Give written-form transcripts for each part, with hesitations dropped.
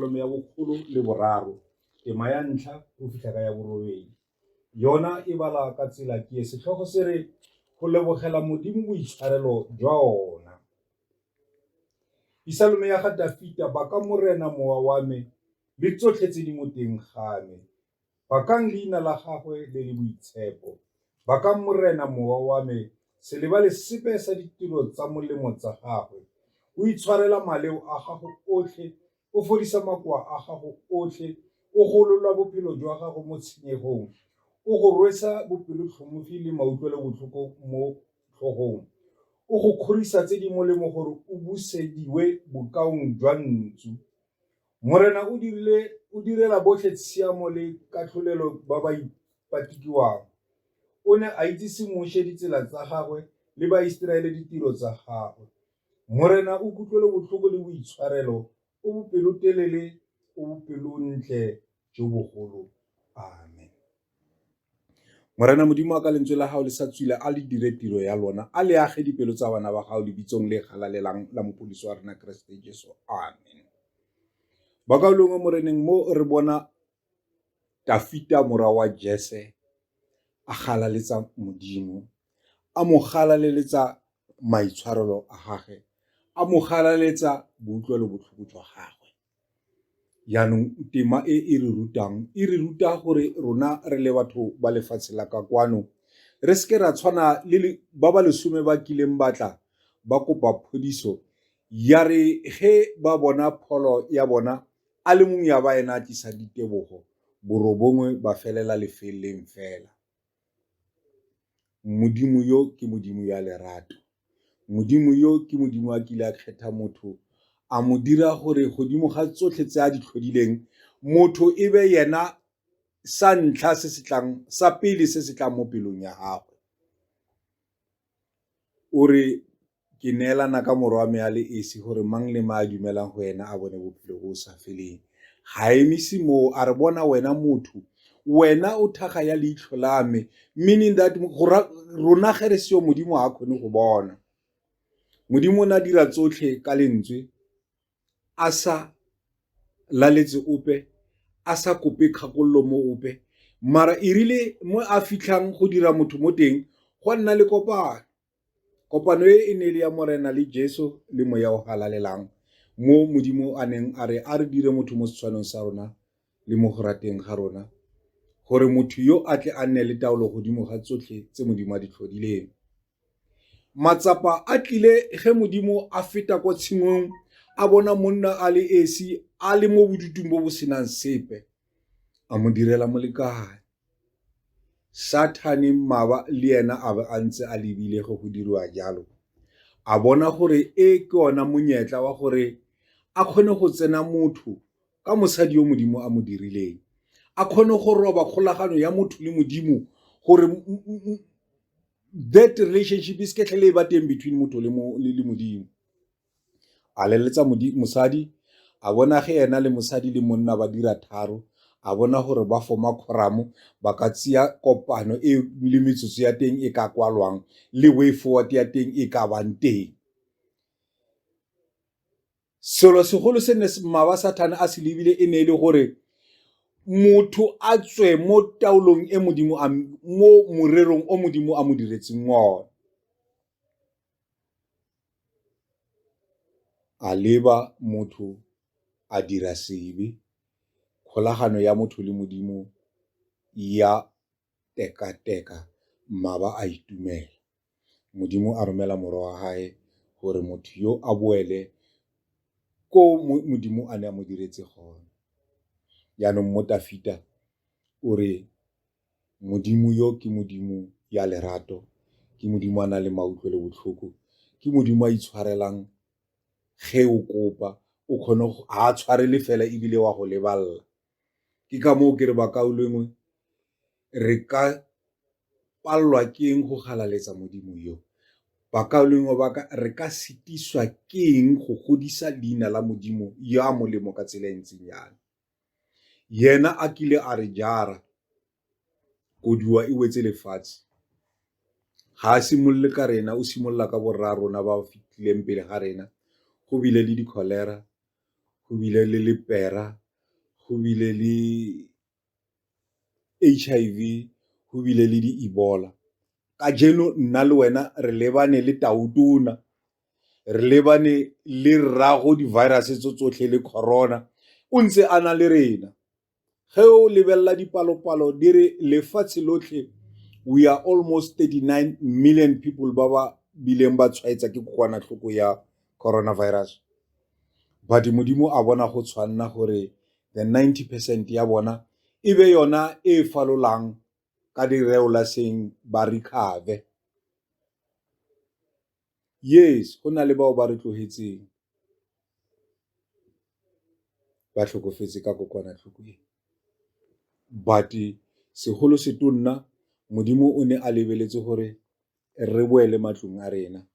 Psalm ya 103, tema ya 1 go fitlha ka ya 8. Yona e bala ka tsela ke setlhogo se re go lebogela Modimo boitshwarelo jwa ona. Psalm ya ga Dafita, ba ka morena mowa wa me le tsotlhe tse di mo teng ga me. Ba kang leina la gagwe le le boitshepo. Ba ka morena mowa wa me se lebale sepe sa ditiro tsa molemo tsa gagwe. O itshwarela maleo a gago otlhe, o fodisa makoa a gago otlhe, o golola bophelo jwa gago mo tshenyegong, o go rwesa bopelotlhomogi le mautlwelo mo tlhogong, o go kgorisa tse di molemo gore o busediwe bokaong jwa ntsu. Morena o direla botlhe tshiamo le katlholelo ba ba ipatikiwang. O ne a itsise Moshe ditsela tsa gagwe le Baiseraele ditiro tsa gagwe. Morena o kutlwele botlhoko le boitshwarelo, o bopelotelele, o bopelontle jo bogolo. Amen. Morena Modimo a ka lentswe la gago le sa tswile a le dire tiro ya lona, a le age dipelo tsa bana ba gago lebitsong le galalelang la mopodisi wa rena Keresete Jesu. Amen. Bakaulong moreneng mo re bona Dafita mora wa Jese a galaletsa Modimo, a mo galaleletsa maitshwarelo a gage, a mo galaletsa boutlwelo botlhoko jwa gagwe. Yaanong tema e re ruta gore rona re le batho ba lefatshe la ka kwano re seke ra tshwana le ba ba lesome ba kileng batla ba kopa phodiso, ya re ge ba bona pholo ya bona a le mongwe ya ba ena a tlisa ditebogo, borobongwe ba felela lefeleng fela. Modimo yo ke Modimo ya lerato. Modimo yo ke Modimo a kile a kgetha motho, a mo dira gore godimo ga tsotlhe tse a di tlhodileng motho e be yena sa ntlha sa pele se se tlang mo pelong ya gagwe. O re ke neelana ka morwa me a le esi gore mang le ma a dumelang go wena a bone bophelo bo sa feleng. Ga emisi moo, a re bona wena motho, wena o thaga ya leitlho la me, meaning that rona ge re seo Modimo a kgone go bona. Modimo o na dira tsotlhe ka lentswe, a sa laletse ope, a sa kope kgakololo mo ope, mara e rile mo a fitlhang go dira motho mo teng go nna le kopano. Kopano e ne le ya morena le Jesu le moya o galalelang, mo Modimo a neng a re dire motho mo setshwanong sa rona le mo go rateng ga rona, gore motho yo a tle a nne le taolo godimo ga tsotlhe tse Modimo a di tlhodileng. Matsapa a tlile ge Modimo a feta kwa tshimong, a bona monna a le esi a le mo bodutung bo bo senang sepe, a mo direla molekane. Sathane maba le yena a be a ntse a lebile go diriwa jalo, a bona gore e ke ona monyetla wa gore a kgone go tsena motho ka mosadi yo Modimo a mo dirileng, a kgone go roba kgolagano ya motho le Modimo, gore that relationship is ke tlhele ba teng between motho le Modimo. A leletsa mosadi, a bona ge yena le mosadi le monna ba dira tharo, a bona gore ba forma kgoramo, ba ka tsia kopano e le metsotso ya teng e ka kwalwang le way forward ya teng e ka bang teng. Selo segolo se ne maba Sathane a se lebile e ne e le gore motho a tswe mo taolong e Modimo mo morerong o Modimo a mo diretseng ona. A leba motho a dira sebe, kgolagano ya motho le Modimo ya teka maba a itumela. Modimo a romela morwa wa hae gore motho yo a boele ko Modimo a ne a mo diretse gona. Yaanong mo Dafita o re Modimo yo ke Modimo ya lerato, ke Modimo a na le mautlwelo botlhoko, ke Modimo a itshwarelang ge o kopa, o kgone a tshwarele fela ebile wa go leballa. Ke ka moo ke re bakaulengwe re ka palelwa ke eng go galaletsa Modimo yo. Bakaulengwe ba ka re ka sitiswa ke eng go godisa leina la Modimo yo a molemo ka tsela e ntseng yana. Yena a kile a re jara, koduwa e wetse lefatshe. Ga a simolole ka rena, o simolola ka borra rona ba fitlhileng pele ga rena, go bile le di-cholera, go bile le lepera, go bile le HIV, go bile le di-Ebola. Ka jeno nna le wena re lebane le tautona, re lebane le rrago di-virus tsotlhe le corona, o ntse a na le rena. Ge o lebelela dipalopalo di re lefatshe lotlhe we are almost 39 million people ba ba bileng ba tshwaetsa ke kokwanatlhoko ya coronavirus. But modimo a bona go tshwanna gore the 90% ya bona e be yona e falolang ka direolaseng ba recover. Yes, go na le bao ba re tlogetseng ba tlhokofetse ka kokwanatlhoko e. But segolo se tonna modimo o ne a lebeletse gore re boele matlong a rena,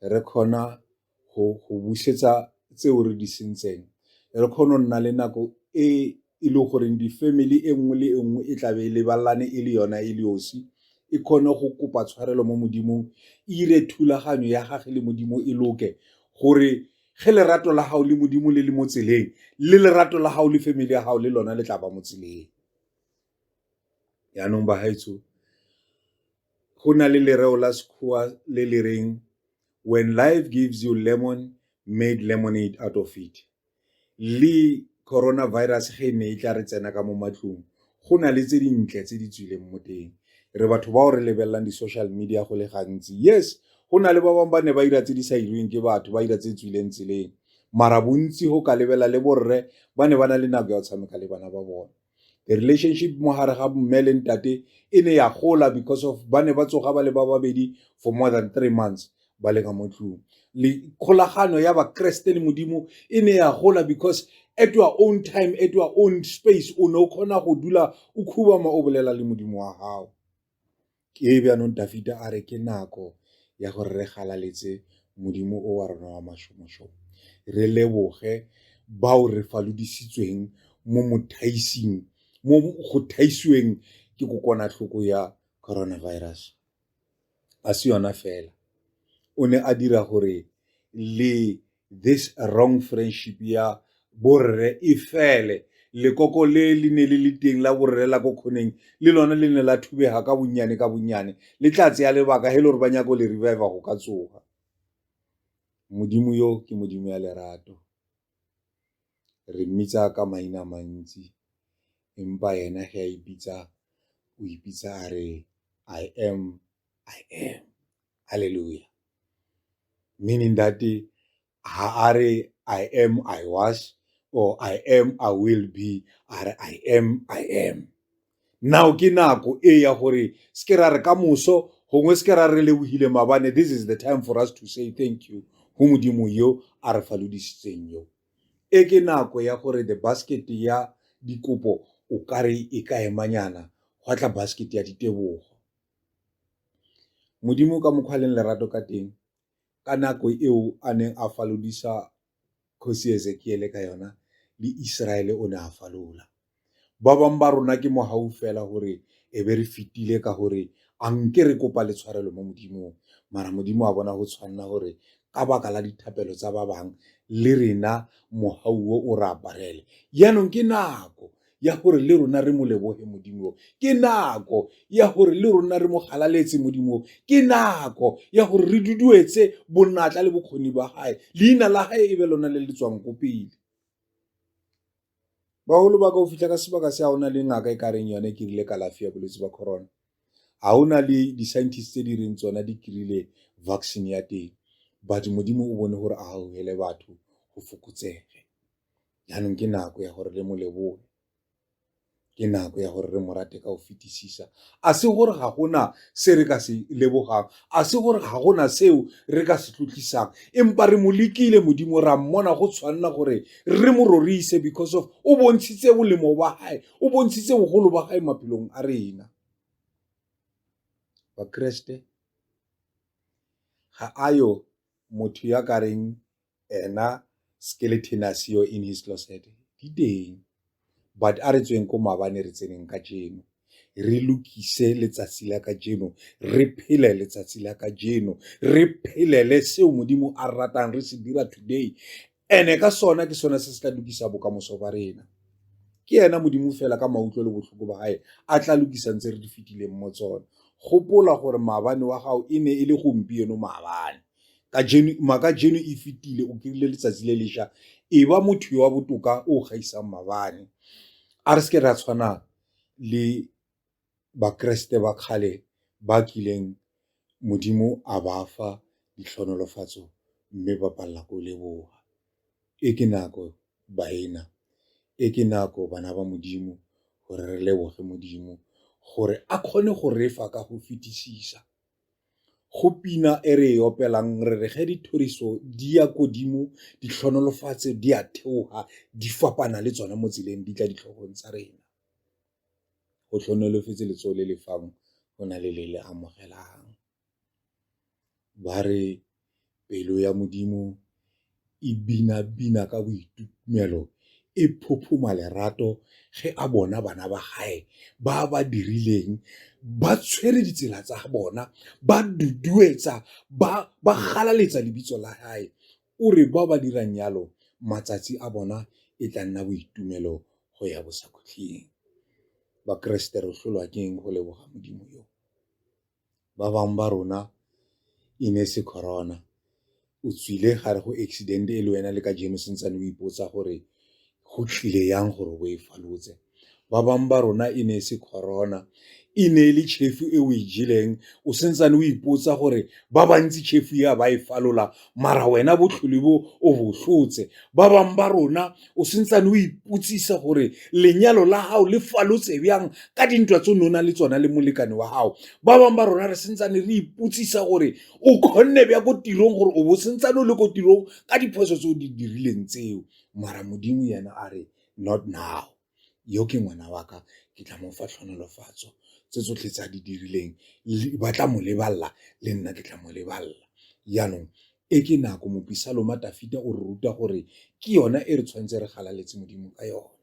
re khona go busetsa tseo re di sentseng, re khona nna le nako e le gore di-family e nngwe le nngwe e tlabe le balane e le yona e le yosi, e khone go kopa tshwarelo mo modimong, ire thulaganyo ya gage le modimo e loke gore ge lerato la hao le modimo le mo tseleng, le lerato la hao le family ya hao le lona le tla ba mo tseleng. Yaanong ba haitso go na le lereo la sekgowa le le reng when life gives you lemon, made lemonade out of it. Le coronavirus ge ne e tla re tsena ka mo matlong, go na le tse dintle tse di tswileng mo teng. Re batho bao re lebelelang di-social media go le gantsi, yes, go na le ba bangwe ba ne ba ira tse di sa irweng ke batho, ba ira tse tswileng tseleng, mara bontsi go ka lebela le borre ba ne ba na le nako ya go tshameka le bana ba bona. The relationship mo gare ga mme le ntate e ne ya gola because of ba ne ba tsoga ba le ba babedi for more than 3 months ba le ka mo tlong. Le kgolagano ya ba Kreste le modimo e ne ya gola because at your own time, at your own space, o ne o khona go dula o khubama o bolela le modimo wa hao. Ke bjanong Dafita a re ke nako ya gore re galaletse modimo o wa rona wa mashomošomo, re leboge bao re falodisitsweng mo mothaising, mo go thaisiweng ke kokwanatlhoko ya coronavirus. A se yona fela, o ne a dira gore le this wrong friendship ya borre e fele, lekoko le ne le teng la borre la ko khoneng le lona le ne la thubega ka bonnyane le tla tseya lebaka he le gore ba nyaka le revive go ka tsoga. Modimo yo ke modimo ya lerato, re mmitsa ka maina mantsi, empa yena ge a ipitsa o ipitsa a re I am. Hallelujah. Meaning that ha are I am, I was, or I am, I will be, are I am. Now ke nako e ya gore se ke ra re ka moso gongwe se ke ra re lebogile mabane, this is the time for us to say thank you go modimo yo a re falodisitseng yo. E ke nako ya gore the basket ya dikopo o kare e ka emanyana go tla basket ya ditebogo. Modimo ka mokgwaleng lerato ka teng ka nako eo a neng a falodisa Kgosi Ezekiele ka yona le Israele o ne a falola. Ba bang ba rona ke mohau fela gore e be re fitile ka gore a nke re kopa letshwarelo mo modimong, mara modimo a bona go tshwanna gore ka baka la dithapelo tsa ba bang le rena mohau o ra aparele. Yaanong ke nako ya gore le rona re mo leboge modimo, ke nako ya gore le rona re mo galaletse modimo, ke nako ya gore re duduetse bonatla le bokgoni ba gae, leina la gae e be lona le le tswang ko pele. Bagolo ba ka o fitlha ka sebaka se a ona le ngaka e kareng yone ke rile kalafi ya bolwetse ba corona, a ona le di-scientist tse di reng tsona di kirile vaccine ya teng, but modimo o bone gore a gaogele batho go fokotsege. Yaanong ke nako ya gore le mo leboge, ke nako ya gore re mo rate ka go fetisisa. A se gore ga gona se re ka se lebogang, a se gore ga gona seo re ka se tlotlisang, empa re mo lekile modimo, ra mmona go tshwanna gore re mo rorise because of o bontshitse bolemo ba gae, o bontshitse bogolo ba gae maphelong a rena. Ba Kreste ga ayo motho ya kareng ena skeletonus yo in his closet, di teng, but a re tsweng ko maabane re tseneng ka jeno, re lokise letsatsi la ka jeno, re phele letsatsi la ka jeno, re phelele seo modimo a ratang re se dira today, ene ka sona ke sona se se tla lokisa bokamoso ba rena. Ke yena Modimo fela ka mautlwe le botlhoko ba hae a tla lokisa ntse re di fetileng mo tsona. Gopola gore maabane wa gago e ne e le gompieno maabane. Ka jeno e fetile, o kirile letsatsi le lešwa, e ba motho yo wa botoka o gaisang maabane. A re seke ra tshwana le bakeresete ba kgale ba kileng Modimo a ba fa ditlhonolofatso mme ba palela ko leboga. E ke nako baena, e ke nako bana ba Modimo gore re leboge Modimo gore a kgone go re fa ka go fetisisa. Go pina e re e opelang re re ge dithoriso di ya kodimo, ditlhonolofatso di a theoga, di fapana le tsona mo tseleng di tla ditlhogong tsa rena. Go tlhonolofetse letsogo le le fang go na le le le amogelang. Ba re pelo ya Modimo e bina-bina ka boitumelo, e phophoma lerato ge a bona bana ba gae ba ba dirileng, ba tshwere ditsela tsa bona, ba duduetsa, ba galaletsa lebitso la hae. O re ba ba dirang yalo matsatsi a bona e tla nna boitumelo go ya bosakhutleng. Bakeresete re tlholwa ke eng go leboga Modimo yo? Ba bangwe ba rona e ne se corona, o tswile gare go accident e le wena le ka jeno sentsane o ipotsa gore go tlile yang gore o e falotse. Ba bangwe ba rona e ne se corona, e ne le tšhefu e o e jeleng o sentsane o ipotsa gore ba bantsi tšhefu ya ba e falola mara wena botlhole bo o bo hlotse. Ba bangwe ba rona o sentsane o ipotsisa gore lenyalo la hao le falotse bjang ka dintwa tse nona le tsona le molekane wa hao. Ba bangwe ba rona re sentsane re ipotsisa gore o kgonne bja ko tirong gore o bo sentsane o le ko tirong ka diphoso tse o di dirileng tseo. Mara Modimo yena a re not now, yo ke ngwana wa ka, ke tla mo fa tlhonolofatso tse tsotlhe tse a di dirileng, ba tla mo leballa le nna ke tla mo leballa. Yaanong e ke nako Mopisaloma Tafita o re ruta gore ke yona e re tshwanetse re galaletse Modimo ka yona.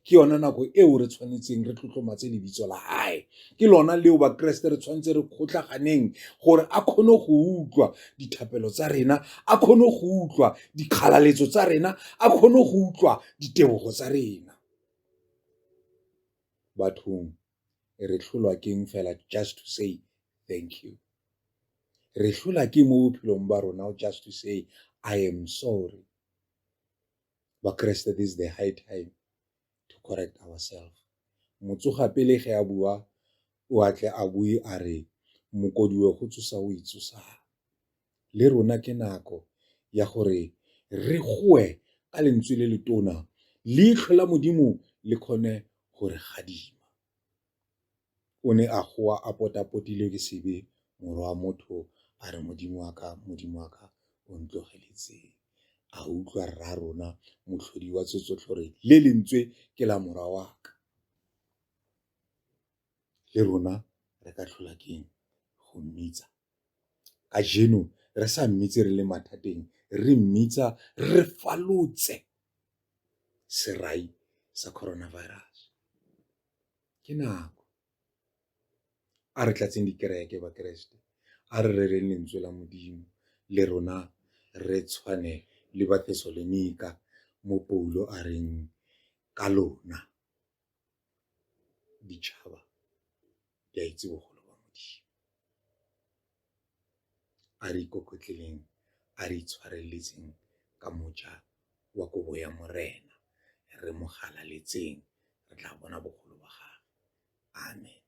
Ke yona nako eo re tshwanetseng re tlotlomatse lebitso la hae. Ke lona leo bakeresete re tshwanetse re kgotlhaganeng gore a kgone go utlwa dithapelo tsa rena, a kgone go utlwa dikgalaletso tsa rena, a kgone go utlwa ditebogo tsa rena. Bathong re tlholwa keng fela just to say thank you. Re tlhola ke mo bophelong ba rona just to say I am sorry. Bakeresete, this is the high time to correct ourselves. Motsoga pele ge a bua o atle a bue a re mokodiwe go tsosa o itsosa. Le rona ke nako ya gore re goe ka lentswe le le tona, leitlho la Modimo le kgone gore gadima. O ne a goa a potapotilwe ke sebe morwa wa motho a re Modimo wa ka o ntlogeletseng. A utlwa rra rona motlhodi wa tse tsotlhe gore le lentswe ke la morwa wa ka. Le rona re ka tlhola keng go mmitsa ka jeno re sa mmitse re le mathateng, re mmitsa re falotse serai sa coronavirus. Ke nako a re tlatseng dikereke bakeresete, a re rereng lentswe la Modimo, le rona re tshwane le bathesalonika mo Paulo a reng ka lona ditšhaba di a itse bogolo ba Modimo. A re ikokotleleng, a re itshwareletseng ka moja wa kobo ya morena, re mo galaletseng, re tla bona bogolo ba gagwe. Amen.